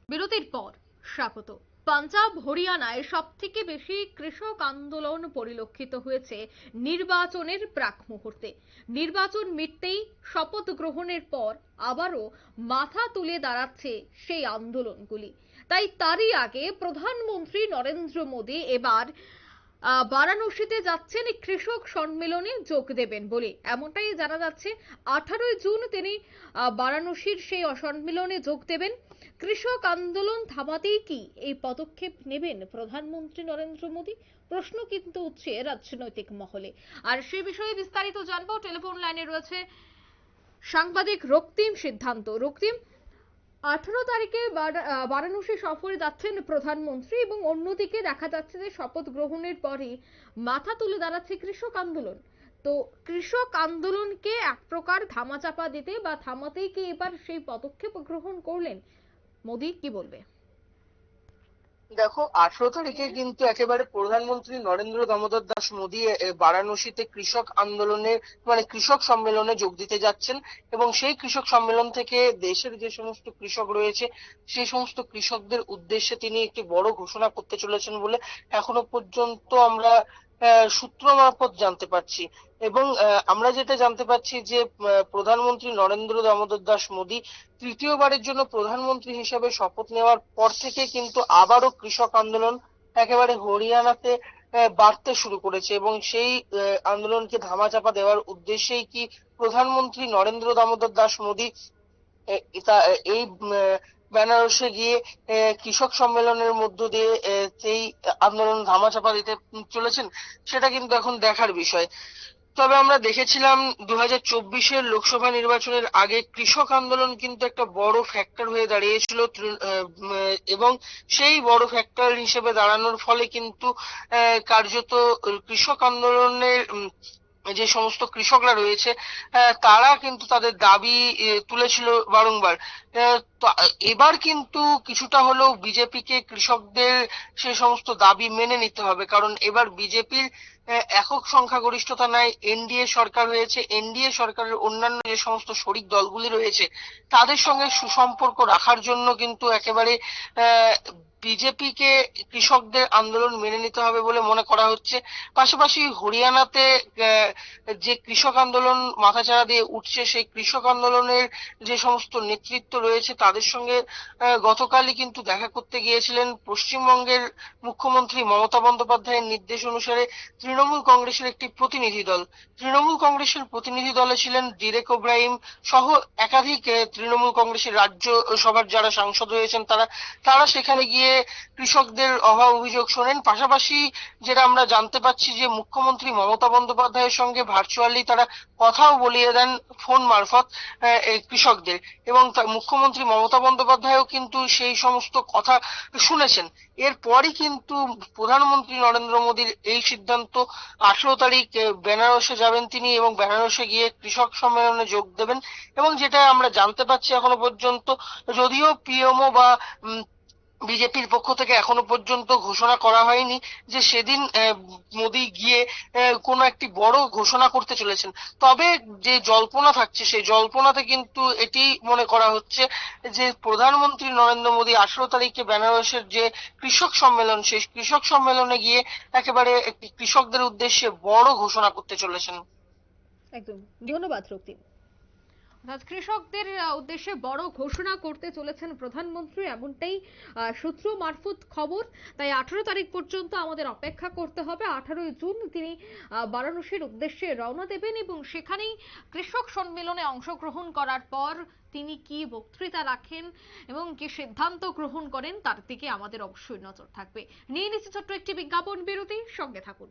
বিরতির পর স্বাগত। পাঞ্জাব হরিয়ানায় সব থেকে বেশি কৃষক আন্দোলন পরিলক্ষিত হয়েছে নির্বাচনের প্রাক মুহূর্তে। নির্বাচন মিটতেই শপথ গ্রহণের পর আবারও মাথা তুলে দাঁড়াচ্ছে সেই আন্দোলনগুলি। তাই তারই আগে প্রধানমন্ত্রী নরেন্দ্র মোদী এবার বারাণসীতে যাচ্ছেন কৃষক সম্মেলনে যোগ দেবেন বলে এমনটাই জানা যাচ্ছে। 18ই জুন তিনি বারাণসীর সেই সম্মেলনে যোগ দেবেন। কৃষক আন্দোলন থামাতেই কি এই পদক্ষেপ নেবেন প্রধানমন্ত্রী নরেন্দ্র মোদী? প্রশ্ন কিন্তু উঠছে রাজনৈতিক মহলে। আর সে বিষয়ে বিস্তারিত জানবো, টেলিফোন লাইনে রয়েছে সাংবাদিক রক্তিম সিদ্ধান্ত। রক্তিম, 18 তারিখে বারাণসী সফরে যাচ্ছেন প্রধানমন্ত্রী এবং অন্যদিকে দেখা যাচ্ছে যে শপথ গ্রহণের পরই মাথা তুলে দাঁড়াচ্ছে কৃষক আন্দোলন। তো কৃষক আন্দোলনকে এক প্রকার ধামাচাপা দিতে বা থামাতেই কি এবার সেই পদক্ষেপ গ্রহণ করলেন মোদী? কি বলবে? দেখো, 18 তারিখে কিন্তু একেবারে প্রধানমন্ত্রী নরেন্দ্র দামোদর দাস মোদী বারাণসীতে কৃষক আন্দোলনে কৃষক সম্মেলনে যোগ দিতে যাচ্ছেন। এবং সেই কৃষক সম্মেলন থেকে দেশের যে সমস্ত কৃষক রয়েছে সেই সমস্ত কৃষকদের উদ্দেশ্যে তিনি একটি বড় ঘোষণা করতে চলেছেন বলে এখনো পর্যন্ত আমরা সূত্র মারফত জানতে পারছি। এবং আমরা যেটা জানতে পারছি যে প্রধানমন্ত্রী নরেন্দ্র দামোদর দাস মোদী তৃতীয়বারের জন্য প্রধানমন্ত্রী হিসেবে শপথ নেওয়ার পর থেকে কিন্তু আবারও কৃষক আন্দোলন একেবারে হরিয়ানাতে বাড়তে শুরু করেছে। এবং সেই আন্দোলনকে ধামাচাপা দেওয়ার উদ্দেশ্যেই কি প্রধানমন্ত্রী নরেন্দ্র দামোদর দাস মোদী এই বেনারসে গিয়ে কৃষক সম্মেলনের মধ্য দিয়ে সেই আন্দোলন ধামাচাপা দিতে চলেছেন, সেটা কিন্তু এখন দেখার বিষয়। তবে আমরা দেখেছিলাম 2024-এর লোকসভা নির্বাচনের আগে কৃষক আন্দোলন কিন্তু একটা বড় ফ্যাক্টর হয়ে দাঁড়িয়েছিল, এবং সেই বড় ফ্যাক্টর হিসেবে দাঁড়ানোর ফলে কিন্তু কার্যত কৃষক আন্দোলনের যে সমস্ত কৃষকরা রয়েছে তারা কিন্তু তাদের দাবি তুলেছিল বারংবার। এবার কিন্তু কিছুটা হলেও বিজেপিকে কৃষকদের সে সমস্ত দাবি মেনে নিতে হবে, কারণ এবার বিজেপির একক সংখ্যাগরিষ্ঠতা নাই, এনডিএ সরকার হয়েছে। এনডিএ সরকারের অন্যান্য যে সমস্ত শরিক দলগুলি রয়েছে তাদের সঙ্গে সুসম্পর্ক রাখার জন্য কিন্তু একেবারে বিজেপিকে কৃষকদের আন্দোলন মেনে নিতে হবে বলে মনে করা হচ্ছে। পাশাপাশি হরিয়ানাতে যে কৃষক আন্দোলন মাথাচাড়া দিয়ে উঠছে সেই কৃষক আন্দোলনের যে সমস্ত নেতৃত্ব রয়েছে তাদের সঙ্গে গতকালই কিন্তু দেখা করতে গিয়েছিলেন পশ্চিমবঙ্গের মুখ্যমন্ত্রী মমতা বন্দ্যোপাধ্যায়ের নির্দেশ অনুসারে তৃণমূল কংগ্রেসের একটি প্রতিনিধি দল। তৃণমূল কংগ্রেসের প্রতিনিধি দলে ছিলেন ডিরেক ওব্রাহিম সহ একাধিক তৃণমূল কংগ্রেসের রাজ্য সভার যারা সাংসদ রয়েছেন তারা তারা সেখানে গিয়ে কৃষকদের অভাব অভিযোগ শোনেন। পাশাপাশি যেটা আমরা জানতে পাচ্ছি যে মুখ্যমন্ত্রী মমতা বন্দ্যোপাধ্যায়ের সঙ্গে ভার্চুয়ালি তারা কথাও বলিয়ে দেন ফোন মারফত কৃষকদের। এবং মুখ্যমন্ত্রী মমতা বন্দ্যোপাধ্যায়ও কিন্তু সেই সমস্ত কথা শুনেছেন। এরপরই কিন্তু প্রধানমন্ত্রী নরেন্দ্র মোদীর এই সিদ্ধান্ত, 18 তারিখ বেনারসে যাবেন তিনি এবং বেনারসে গিয়ে কৃষক সম্মেলনে যোগ দেবেন। এবং যেটা আমরা জানতে পারছি এখনো পর্যন্ত, যদিও পিএমও বা বিজেপির পক্ষ থেকে এখনো পর্যন্ত ঘোষণা করা হয়নি যে সেদিন মোদী গিয়ে কোনো একটি বড় ঘোষণা করতে চলেছেন, তবে যে জল্পনা থাকছে সেই জল্পনাতে কিন্তু এটি মনে করা হচ্ছে যে প্রধানমন্ত্রী নরেন্দ্র মোদী 18 তারিখে বেনারসের যে কৃষক সম্মেলন সেই কৃষক সম্মেলনে গিয়ে একেবারে কৃষকদের উদ্দেশ্যে বড় ঘোষণা করতে চলেছেন। একদম, ধন্যবাদ রক্তিম। কৃষকদের উদ্দেশ্যে বড় ঘোষণা করতে চলেছেন প্রধানমন্ত্রী, এমনটাই সূত্র মারফত খবর। তাই 18 তারিখ পর্যন্ত আমাদের অপেক্ষা করতে হবে। 18ই জুন তিনি বারাণসীর উদ্দেশ্যে রওনা দেবেন এবং সেখানেই কৃষক সম্মেলনে অংশগ্রহণ করার পর তিনি কি বক্তৃতা রাখেন এবং কি সিদ্ধান্ত গ্রহণ করেন তার দিকে আমাদের অবশ্যই নজর থাকবে। নিয়ে নিচ্ছে ছোট্ট একটি বিজ্ঞাপন বিরতি, সঙ্গে থাকুন।